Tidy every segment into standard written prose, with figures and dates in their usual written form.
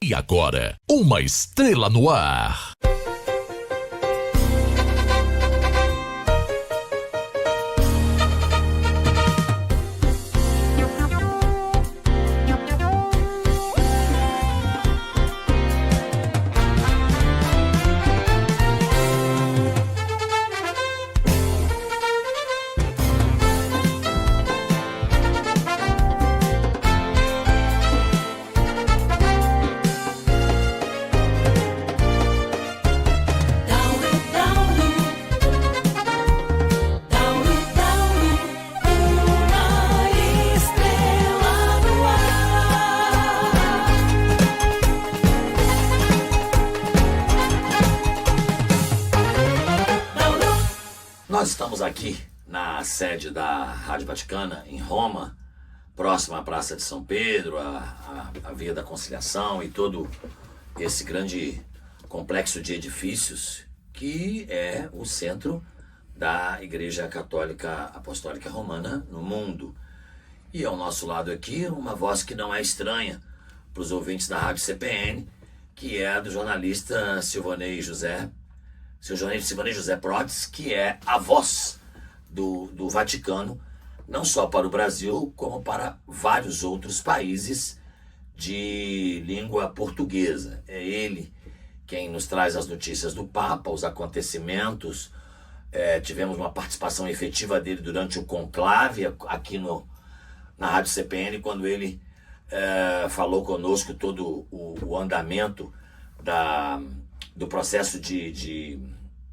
E agora, uma estrela no ar. Nós estamos aqui na sede da Rádio Vaticana, em Roma, próximo à Praça de São Pedro, a Via da Conciliação e todo esse grande complexo de edifícios que é o centro da Igreja Católica Apostólica Romana no mundo. E ao nosso lado aqui, uma voz que não é estranha para os ouvintes da Rádio CPN, que é a do jornalista Silvanei José Protes, que é a voz do Vaticano, não só para o Brasil, como para vários outros países de língua portuguesa. É ele quem nos traz as notícias do Papa, os acontecimentos. Tivemos uma participação efetiva dele durante o conclave aqui na Rádio CPN, quando ele falou conosco todo o andamento do processo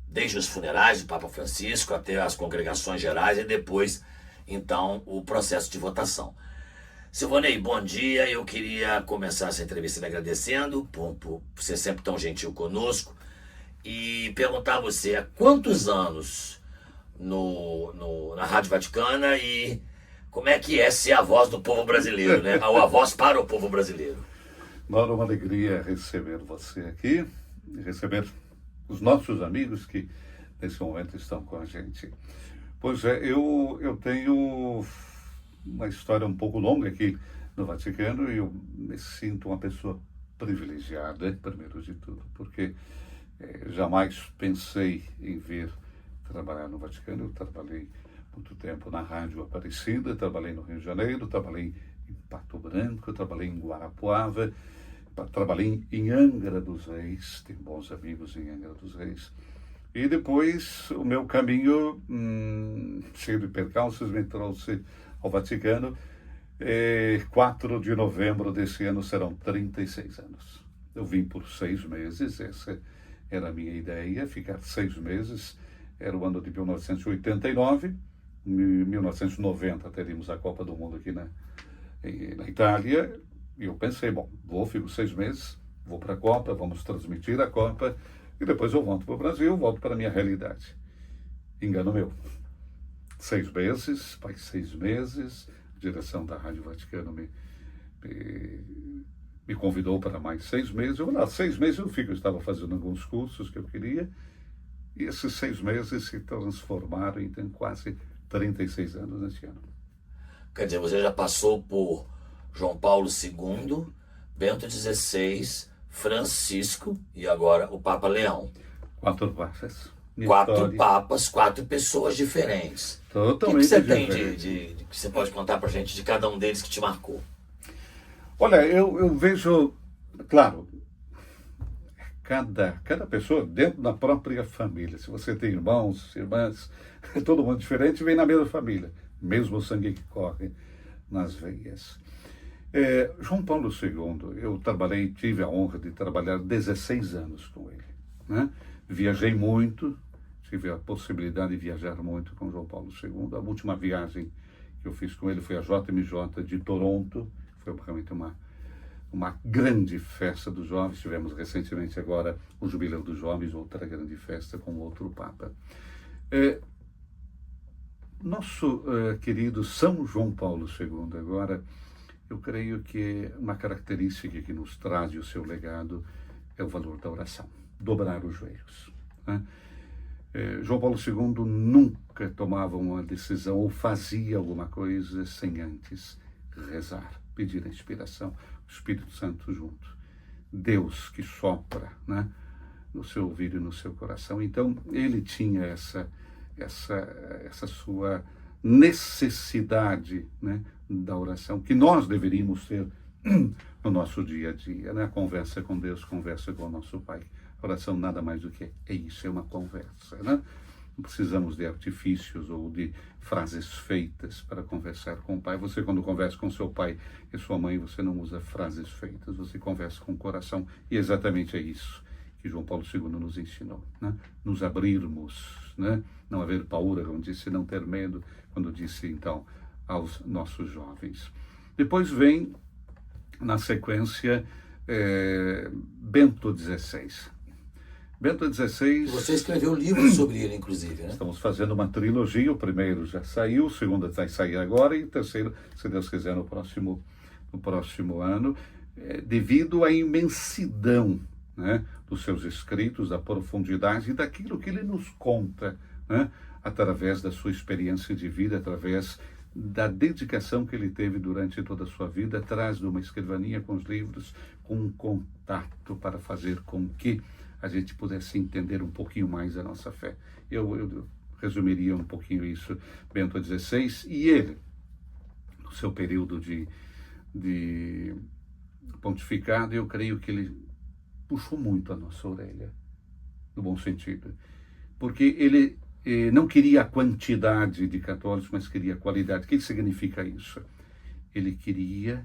desde os funerais do Papa Francisco até as congregações gerais e depois, então, o processo de votação. Silvanei, bom dia. Eu queria começar essa entrevista lhe agradecendo por ser sempre tão gentil conosco e perguntar a você há quantos anos na Rádio Vaticana e como é que é ser a voz do povo brasileiro, né? Ou a voz para o povo brasileiro. Mauro, uma alegria receber você aqui, receber os nossos amigos que nesse momento estão com a gente. Pois é, eu tenho uma história um pouco longa aqui no Vaticano e eu me sinto uma pessoa privilegiada, primeiro de tudo, porque jamais pensei em vir trabalhar no Vaticano. Eu trabalhei muito tempo na Rádio Aparecida, trabalhei no Rio de Janeiro, trabalhei em Pato Branco, trabalhei em Guarapuava, trabalhei em Angra dos Reis, tenho bons amigos em Angra dos Reis. E depois o meu caminho, cheio de percalços, me trouxe ao Vaticano. 4 de novembro desse ano serão 36 anos. Eu vim por 6 meses, essa era a minha ideia, ficar 6 meses. Era o ano de 1989, em 1990 teríamos a Copa do Mundo aqui na Itália. E eu pensei, fico 6 meses, vou para a Copa, vamos transmitir a Copa, e depois eu volto para o Brasil, volto para a minha realidade. Engano meu. 6 meses, faz 6 meses, a direção da Rádio Vaticano me convidou para mais 6 meses. Eu falei, 6 meses eu fico, eu estava fazendo alguns cursos que eu queria, e esses 6 meses se transformaram em quase 36 anos nesse ano. Quer dizer, você já passou por João Paulo II, Bento XVI, Francisco e agora o Papa Leão. 4 papas. 4 papas, 4 pessoas diferentes. Totalmente o que você diferente. tem que você pode contar pra gente de cada um deles que te marcou? Olha, eu vejo, claro, cada pessoa dentro da própria família. Se você tem irmãos, irmãs, todo mundo diferente, vem na mesma família. Mesmo o sangue que corre nas veias. João Paulo II, eu tive a honra de trabalhar 16 anos com ele, né? Viajei muito, tive a possibilidade de viajar muito com João Paulo II. A última viagem que eu fiz com ele foi a JMJ de Toronto, foi realmente uma grande festa dos jovens. Tivemos recentemente agora o Jubileu dos Jovens, outra grande festa com outro Papa. Nosso querido São João Paulo II, agora, eu creio que uma característica que nos traz o seu legado é o valor da oração, dobrar os joelhos, né? João Paulo II nunca tomava uma decisão ou fazia alguma coisa sem antes rezar, pedir a inspiração, o Espírito Santo junto. Deus que sopra, né, no seu ouvido e no seu coração. Então, ele tinha essa sua necessidade, né, da oração, que nós deveríamos ter no nosso dia a dia, né? Conversa com Deus, conversa com o nosso Pai. A oração nada mais do que é isso, é uma conversa, né? Não precisamos de artifícios ou de frases feitas para conversar com o Pai. Você, quando conversa com seu pai e sua mãe, você não usa frases feitas, você conversa com o coração. E exatamente é isso que João Paulo II nos ensinou, né? Nos abrirmos, né? Não haver paura, como disse, não ter medo, quando disse, então, aos nossos jovens. Depois vem, na sequência, Bento XVI. Bento XVI... Você escreveu um livro sobre ele, inclusive, né? Estamos fazendo uma trilogia, o primeiro já saiu, o segundo vai sair agora, e o terceiro, se Deus quiser, no próximo ano, devido à imensidão, né, dos seus escritos, da profundidade e daquilo que ele nos conta, né, através da sua experiência de vida, através da dedicação que ele teve durante toda a sua vida, atrás de uma escrivaninha com os livros, com um contato para fazer com que a gente pudesse entender um pouquinho mais a nossa fé. Eu resumiria um pouquinho isso, Bento XVI, e ele, no seu período de pontificado, eu creio que ele puxou muito a nossa orelha, no bom sentido, porque ele não queria a quantidade de católicos, mas queria a qualidade. O que significa isso? Ele queria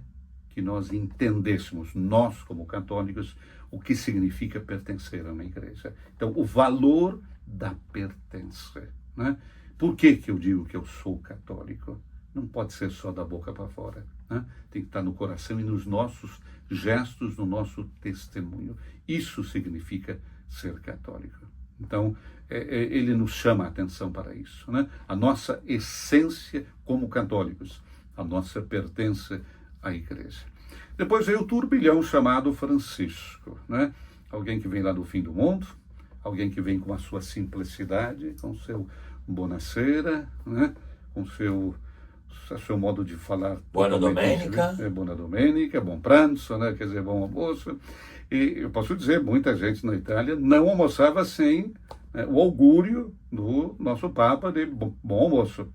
que nós entendêssemos, nós como católicos, o que significa pertencer a uma igreja. Então, o valor da pertença, né? Por que eu digo que eu sou católico? Não pode ser só da boca para fora, né? Tem que estar no coração e nos nossos gestos, no nosso testemunho. Isso significa ser católico. Então, ele nos chama a atenção para isso, né? A nossa essência como católicos, a nossa pertença à igreja. Depois veio o turbilhão chamado Francisco, né? Alguém que vem lá do fim do mundo, alguém que vem com a sua simplicidade, com o seu bonacera, né? Com o seu modo de falar. Buona domenica. Buona domenica, bom pranzo, né? Quer dizer, bom almoço. E eu posso dizer, muita gente na Itália não almoçava sem o augúrio do nosso Papa de bom almoço.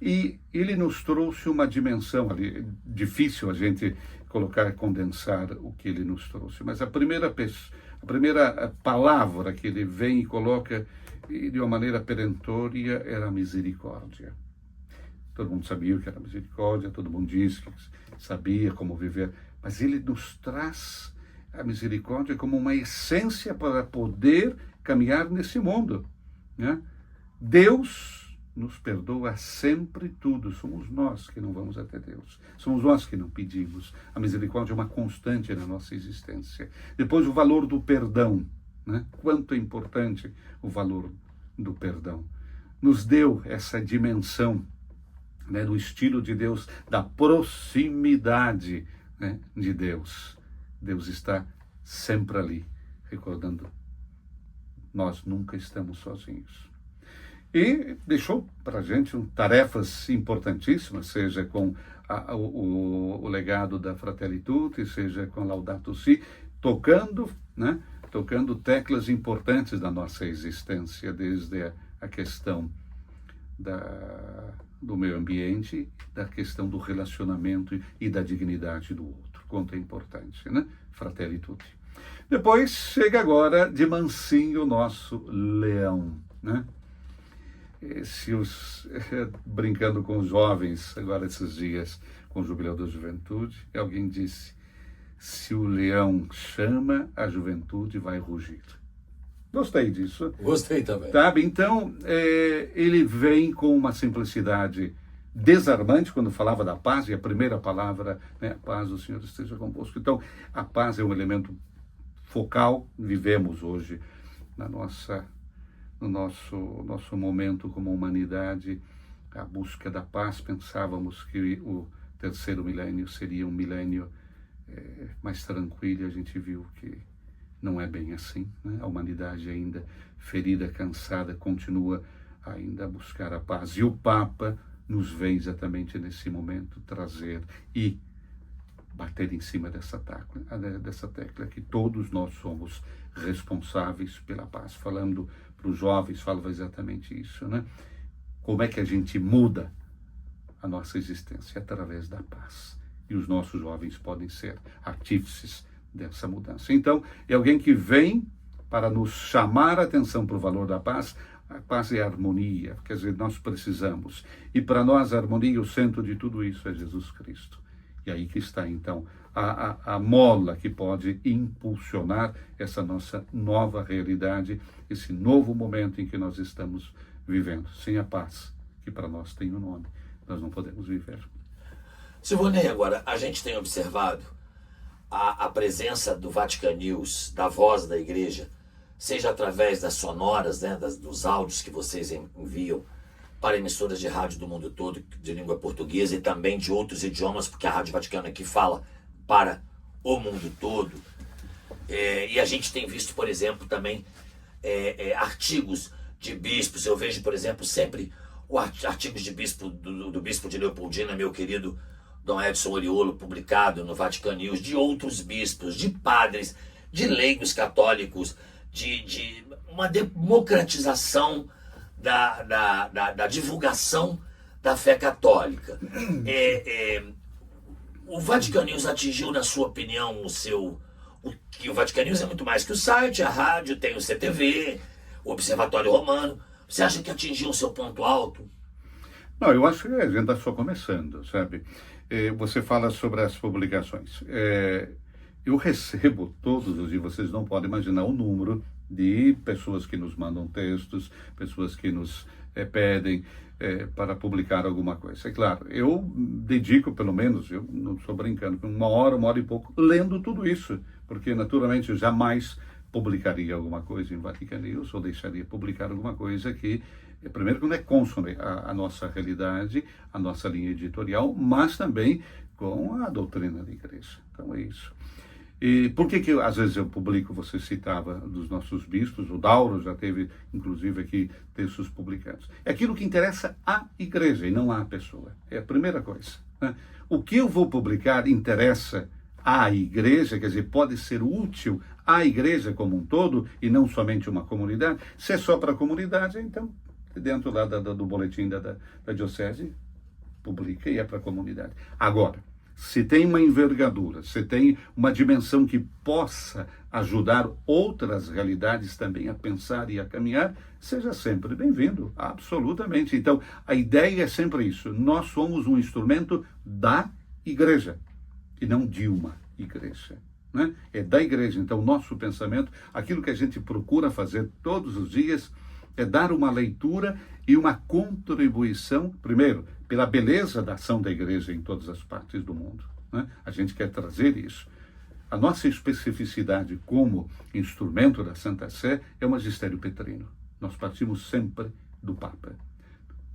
E ele nos trouxe uma dimensão ali, difícil a gente colocar, condensar o que ele nos trouxe, mas a primeira palavra que ele vem e coloca de uma maneira perentória era a misericórdia. Todo mundo sabia o que era misericórdia, todo mundo disse que sabia como viver, mas ele nos traz a misericórdia como uma essência para poder caminhar nesse mundo, né? Deus nos perdoa sempre tudo. Somos nós que não vamos até Deus. Somos nós que não pedimos. A misericórdia é uma constante na nossa existência. Depois, o valor do perdão, né? Quanto é importante o valor do perdão. Nos deu essa dimensão, né, do estilo de Deus, da proximidade, né, de Deus. Deus está sempre ali, recordando. Nós nunca estamos sozinhos. E deixou para a gente tarefas importantíssimas, seja com o legado da Fratelli Tutti, seja com Laudato Si, tocando teclas importantes da nossa existência, desde a questão do meio ambiente, da questão do relacionamento e da dignidade do outro. Quanto é importante, né? Fratelli Tutti. Depois chega agora de mansinho o nosso leão, né? Brincando com os jovens, agora esses dias, com o Jubileu da Juventude, alguém disse, se o leão chama, a juventude vai rugir. Gostei disso. Gostei também. Sabe? Então, ele vem com uma simplicidade desarmante, quando falava da paz, e a primeira palavra, né, a paz do Senhor esteja convosco. Então, a paz é um elemento focal, vivemos hoje no nosso momento como humanidade, a busca da paz. Pensávamos que o terceiro milênio seria um milênio mais tranquilo, a gente viu que não é bem assim, né? A humanidade ainda ferida, cansada, continua ainda a buscar a paz. E o Papa nos vem exatamente nesse momento trazer e bater em cima dessa tecla, que todos nós somos responsáveis pela paz. Falando para os jovens, falava exatamente isso, né? Como é que a gente muda a nossa existência? Através da paz. E os nossos jovens podem ser artífices dessa mudança. Então, é alguém que vem para nos chamar a atenção para o valor da paz. A paz é a harmonia, quer dizer, nós precisamos. E para nós, a harmonia, o centro de tudo isso é Jesus Cristo. E aí que está, então, a mola que pode impulsionar essa nossa nova realidade, esse novo momento em que nós estamos vivendo. Sem a paz, que para nós tem um nome, nós não podemos viver. Silvonei, agora, a gente tem observado a presença do Vatican News, da voz da igreja, seja através das sonoras, né, dos áudios que vocês enviam para emissoras de rádio do mundo todo, de língua portuguesa e também de outros idiomas, porque a Rádio Vaticana aqui fala para o mundo todo. E a gente tem visto, por exemplo, também artigos de bispos. Eu vejo, por exemplo, sempre artigos de bispo, do bispo de Leopoldina, meu querido Dom Edson Oriolo, publicado no Vatican News, de outros bispos, de padres, de leigos católicos, de uma democratização da divulgação da fé católica. O Vatican News atingiu, na sua opinião, que o Vatican News é muito mais que o site, a rádio, tem o CTV, o Observatório Romano. Você acha que atingiu o seu ponto alto? Não, eu acho que a gente está só começando, sabe? Você fala sobre as publicações. Eu recebo todos os dias, vocês não podem imaginar o número de pessoas que nos mandam textos, pessoas que nos pedem para publicar alguma coisa. É claro, eu dedico pelo menos, eu não estou brincando, 1 hora e pouco, lendo tudo isso, porque naturalmente eu jamais publicaria alguma coisa em Vatican News ou deixaria publicar alguma coisa que, primeiro, que não é consone a nossa realidade, a nossa linha editorial, mas também com a doutrina da igreja. Então é isso. E por que às vezes eu publico, você citava dos nossos bispos, o Dauro já teve inclusive aqui textos publicados. É aquilo que interessa à igreja e não à pessoa. É a primeira coisa, né? O que eu vou publicar interessa à igreja, quer dizer, pode ser útil à igreja como um todo e não somente uma comunidade. Se é só para a comunidade, então, dentro lá do boletim da diocese, publica e é para a comunidade. Agora, se tem uma envergadura, se tem uma dimensão que possa ajudar outras realidades também a pensar e a caminhar, seja sempre bem-vindo, absolutamente. Então, a ideia é sempre isso. Nós somos um instrumento da igreja e não de uma igreja, né? É da igreja. Então, nosso pensamento, aquilo que a gente procura fazer todos os dias, é dar uma leitura e uma contribuição, primeiro, pela beleza da ação da igreja em todas as partes do mundo, né? A gente quer trazer isso. A nossa especificidade como instrumento da Santa Sé é o magistério petrino. Nós partimos sempre do Papa.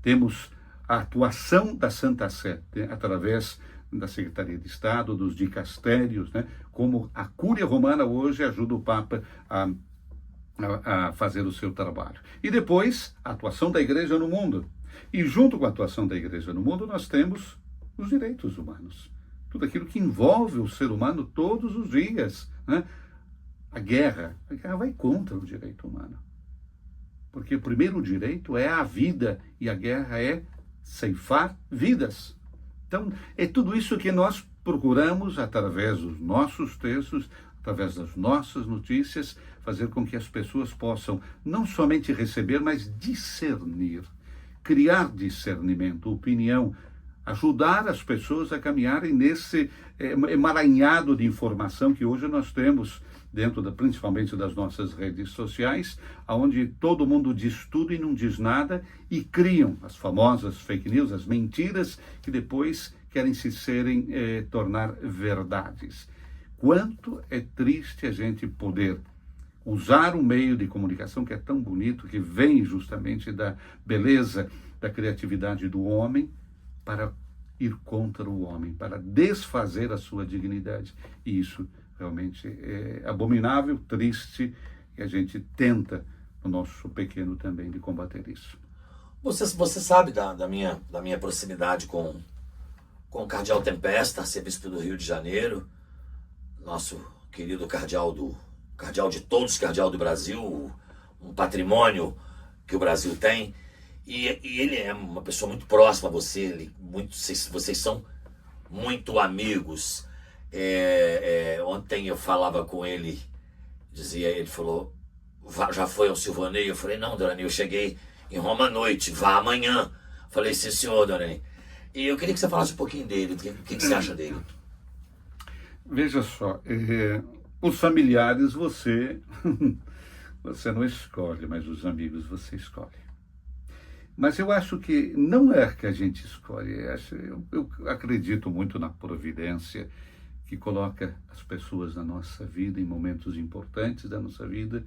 Temos a atuação da Santa Sé, né, através da Secretaria de Estado, dos dicastérios, né, como a Cúria Romana hoje ajuda o Papa a fazer o seu trabalho. E depois, a atuação da igreja no mundo. E junto com a atuação da igreja no mundo, nós temos os direitos humanos. Tudo aquilo que envolve o ser humano todos os dias, né? A guerra vai contra o direito humano. Porque o primeiro direito é a vida e a guerra é ceifar vidas. Então, é tudo isso que nós procuramos, através dos nossos textos, através das nossas notícias, fazer com que as pessoas possam não somente receber, mas discernir, criar discernimento, opinião, ajudar as pessoas a caminharem nesse emaranhado de informação que hoje nós temos dentro, principalmente das nossas redes sociais, onde todo mundo diz tudo e não diz nada e criam as famosas fake news, as mentiras, que depois querem tornar verdades. Quanto é triste a gente poder usar um meio de comunicação que é tão bonito, que vem justamente da beleza, da criatividade do homem, para ir contra o homem, para desfazer a sua dignidade. E isso realmente é abominável, triste, e a gente tenta, no nosso pequeno também, de combater isso. Você sabe da minha proximidade com com o cardeal Tempesta, arcebispo do Rio de Janeiro, nosso querido cardeal de todos, cardeal do Brasil, um patrimônio que o Brasil tem. E ele é uma pessoa muito próxima a você, vocês são muito amigos. Ontem eu falava com ele, ele falou, já foi ao Silvanei? Eu falei, não, Dorani, eu cheguei em Roma à noite, vá amanhã. Falei, sim, senhor, Dorani. E eu queria que você falasse um pouquinho dele, o que você acha dele? Veja só, os familiares você não escolhe, mas os amigos você escolhe. Mas eu acho que não é que a gente escolhe, eu acredito muito na providência que coloca as pessoas na nossa vida em momentos importantes da nossa vida,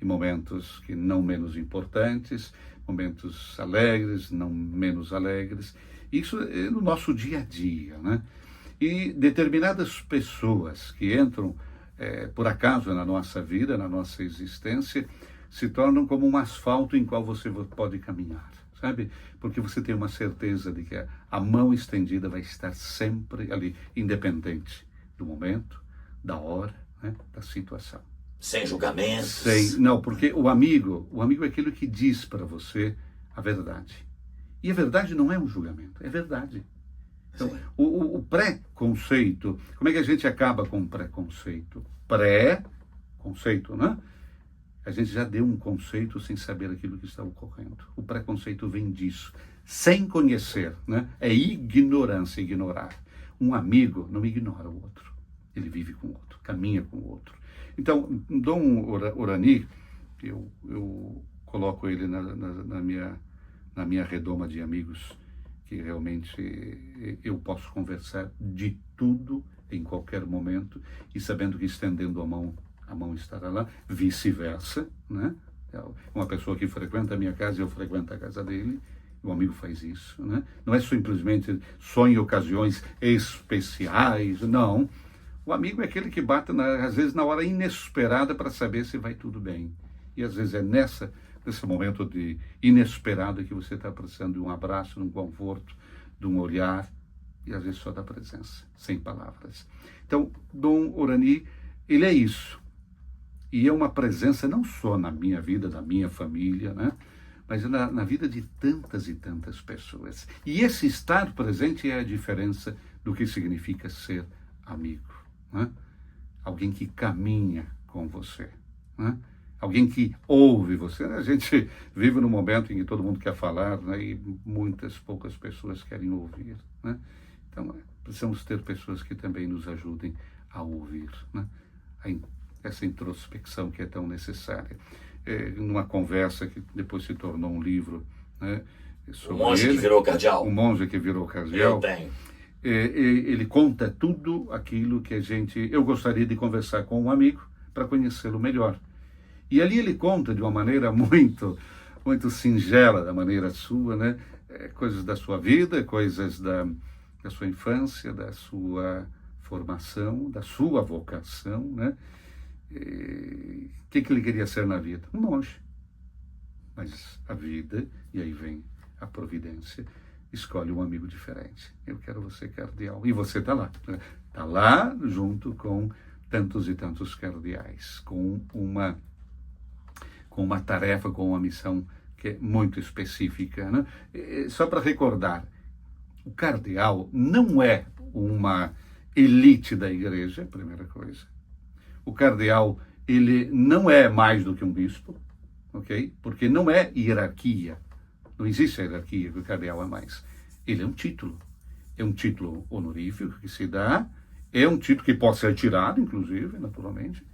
em momentos que não menos importantes, momentos alegres, não menos alegres. Isso é no nosso dia a dia, né? E determinadas pessoas que entram por acaso na nossa vida, na nossa existência, se tornam como um asfalto em qual você pode caminhar, sabe? Porque você tem uma certeza de que a mão estendida vai estar sempre ali, independente do momento, da hora, né? Da situação. Sem julgamentos. Não, porque o amigo é aquele que diz para você a verdade. E a verdade não é um julgamento, é verdade. Então, o preconceito, como é que a gente acaba com o preconceito? Pré-conceito, né? A gente já deu um conceito sem saber aquilo que está ocorrendo. O preconceito vem disso, sem conhecer, né? É ignorância, ignorar. Um amigo não ignora o outro, ele vive com o outro, caminha com o outro. Então, Dom Orani, eu coloco ele na minha redoma de amigos, que realmente eu posso conversar de tudo em qualquer momento e sabendo que estendendo a mão estará lá, vice-versa, né? Uma pessoa que frequenta a minha casa e eu frequento a casa dele, o amigo faz isso, né? Não é simplesmente só em ocasiões especiais, não. O amigo é aquele que bate, às vezes, na hora inesperada para saber se vai tudo bem. E às vezes é nesse momento de inesperado que você está precisando de um abraço, de um conforto, de um olhar, e às vezes só da presença, sem palavras. Então, Dom Orani, ele é isso. E é uma presença não só na minha vida, da minha família, né? Mas na vida de tantas e tantas pessoas. E esse estar presente é a diferença do que significa ser amigo, né? Alguém que caminha com você, né? Alguém que ouve você. A gente vive num momento em que todo mundo quer falar, né? E poucas pessoas querem ouvir, né? Então, precisamos ter pessoas que também nos ajudem a ouvir, né? Essa introspecção que é tão necessária. Numa conversa que depois se tornou um livro, né? O monge que virou cardeal. O monge que virou cardeal. Eu tenho. Ele conta tudo aquilo que eu gostaria de conversar com um amigo para conhecê-lo melhor. E ali ele conta de uma maneira muito, muito singela, da maneira sua, né? Coisas da sua vida, coisas da sua infância, da sua formação, da sua vocação, né? O que ele queria ser na vida? Um monge. Mas a vida, e aí vem a providência, escolhe um amigo diferente. Eu quero você cardeal. E você está lá. Está lá junto com tantos e tantos cardeais, com uma tarefa, com uma missão que é muito específica, né? Só para recordar, o cardeal não é uma elite da igreja, primeira coisa. O cardeal, ele não é mais do que um bispo, ok? Porque não é hierarquia. Não existe hierarquia que o cardeal é mais. Ele é um título. É um título honorífico que se dá, é um título que pode ser tirado, inclusive, naturalmente.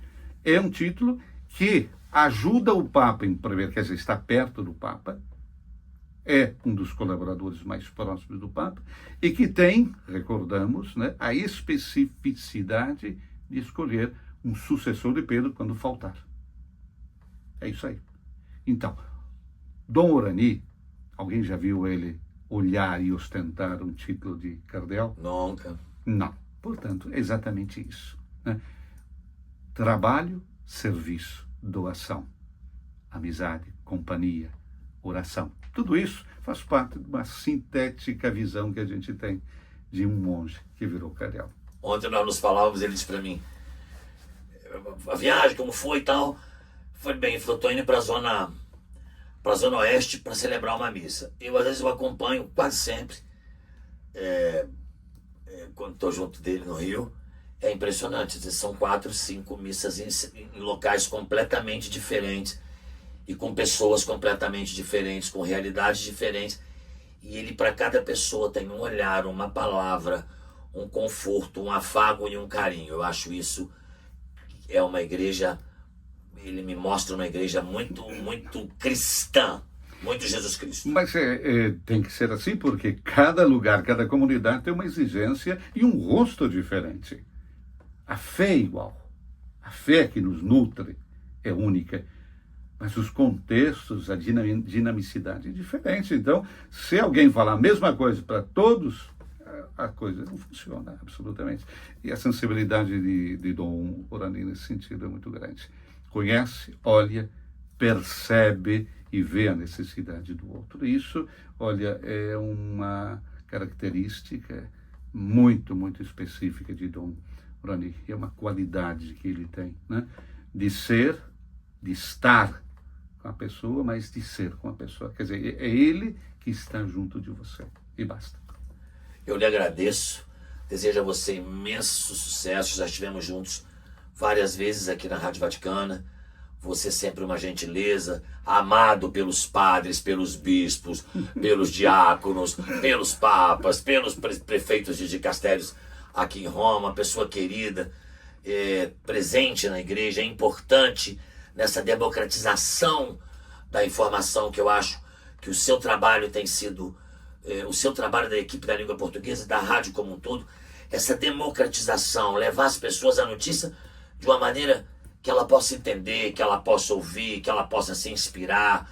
É um título que ajuda o Papa em prever, quer dizer, está perto do Papa, é um dos colaboradores mais próximos do Papa, e que tem, recordamos, né, a especificidade de escolher um sucessor de Pedro quando faltar. É isso aí. Então, Dom Orani, alguém já viu ele olhar e ostentar um título de cardeal? Nunca. Não. Portanto, é exatamente isso, né? Trabalho, serviço, doação, amizade, companhia, oração. Tudo isso faz parte de uma sintética visão que a gente tem de um monge que virou cardeal. Ontem nós nos falávamos, ele disse para mim, a viagem, como foi e tal. Foi bem, ele falou, tô indo para a Zona Oeste para celebrar uma missa. Às vezes eu acompanho quase sempre, quando estou junto dele no Rio. É impressionante, são 4, 5 missas em locais completamente diferentes e com pessoas completamente diferentes, com realidades diferentes. E ele, para cada pessoa, tem um olhar, uma palavra, um conforto, um afago e um carinho. Eu acho isso, é uma igreja, ele me mostra uma igreja muito, muito cristã, muito Jesus Cristo. Mas tem que ser assim, porque cada lugar, cada comunidade tem uma exigência e um rosto diferente. A fé é igual. A fé que nos nutre é única. Mas os contextos, a dinamicidade é diferente. Então, se alguém falar a mesma coisa para todos, a coisa não funciona absolutamente. E a sensibilidade de Dom Orani nesse sentido é muito grande. Conhece, olha, percebe e vê a necessidade do outro. Isso, olha, é uma característica muito, muito específica de Dom Orani. É uma qualidade que ele tem, né? De ser, de estar com a pessoa, mas de ser com a pessoa. Quer dizer, é ele que está junto de você. E basta. Eu lhe agradeço. Desejo a você imenso sucesso. Já estivemos juntos várias vezes aqui na Rádio Vaticana. Você sempre uma gentileza, amado pelos padres, pelos bispos, pelos diáconos, pelos papas, pelos prefeitos de dicastérios aqui em Roma, uma pessoa querida, presente na igreja, é importante nessa democratização da informação, que eu acho que o seu trabalho tem sido, o seu trabalho da equipe da língua portuguesa, da rádio como um todo, essa democratização, levar as pessoas a notícia de uma maneira que ela possa entender, que ela possa ouvir, que ela possa se inspirar,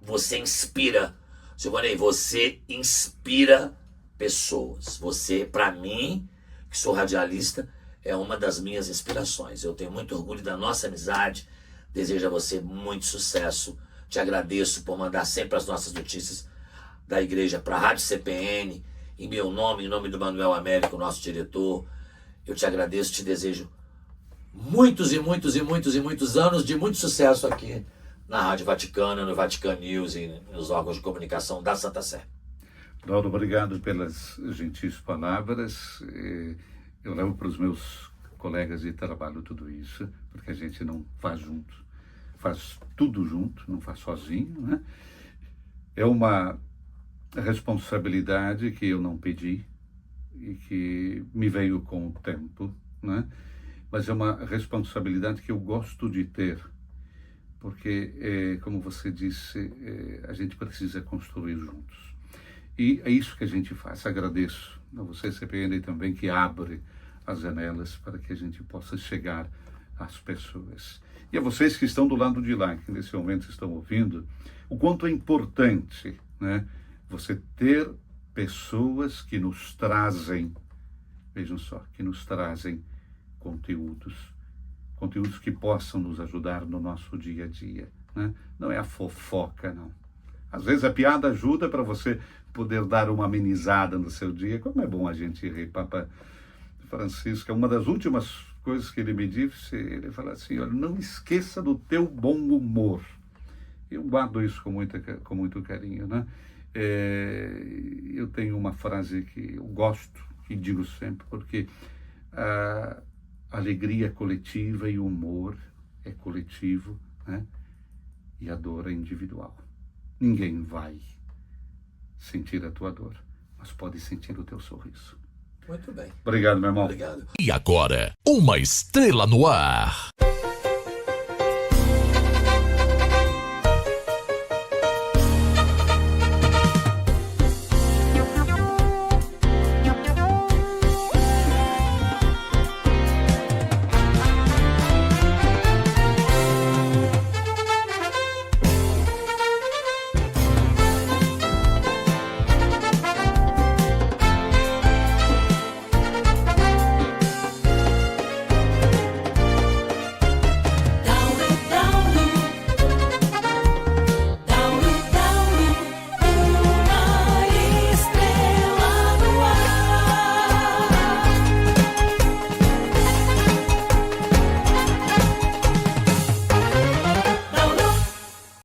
você inspira, Silvanei, você inspira pessoas. Você, para mim, que sou radialista, é uma das minhas inspirações. Eu tenho muito orgulho da nossa amizade, desejo a você muito sucesso, te agradeço por mandar sempre as nossas notícias da igreja para a Rádio CPN, em meu nome, em nome do Manuel Américo, nosso diretor. Eu te agradeço, te desejo muitos e muitos e muitos e muitos anos de muito sucesso aqui na Rádio Vaticana, no Vatican News e nos órgãos de comunicação da Santa Sé. Lauro, obrigado pelas gentis palavras. Eu levo para os meus colegas de trabalho tudo isso, porque a gente não faz junto, faz tudo junto, não faz sozinho, né? É uma responsabilidade que eu não pedi e que me veio com o tempo, né? Mas é uma responsabilidade que eu gosto de ter, porque, como você disse, a gente precisa construir juntos. E é isso que a gente faz. Agradeço a você, CPN, também, que abre as janelas para que a gente possa chegar às pessoas. E a vocês que estão do lado de lá, que nesse momento estão ouvindo, o quanto é importante, né, você ter pessoas que nos trazem, vejam só, que nos trazem conteúdos que possam nos ajudar no nosso dia a dia, né? Não é a fofoca, não. Às vezes a piada ajuda para você poder dar uma amenizada no seu dia. Como é bom a gente rir. Papa Francisco, uma das últimas coisas que ele me disse, ele fala assim, olha, não esqueça do teu bom humor. Eu guardo isso com muito carinho, né? Eu tenho uma frase que eu gosto, que digo sempre, porque a alegria é coletiva e o humor é coletivo, né? E a dor é individual. Ninguém vai sentir a tua dor, mas pode sentir o teu sorriso. Muito bem. Obrigado, meu irmão. Obrigado. E agora, uma estrela no ar.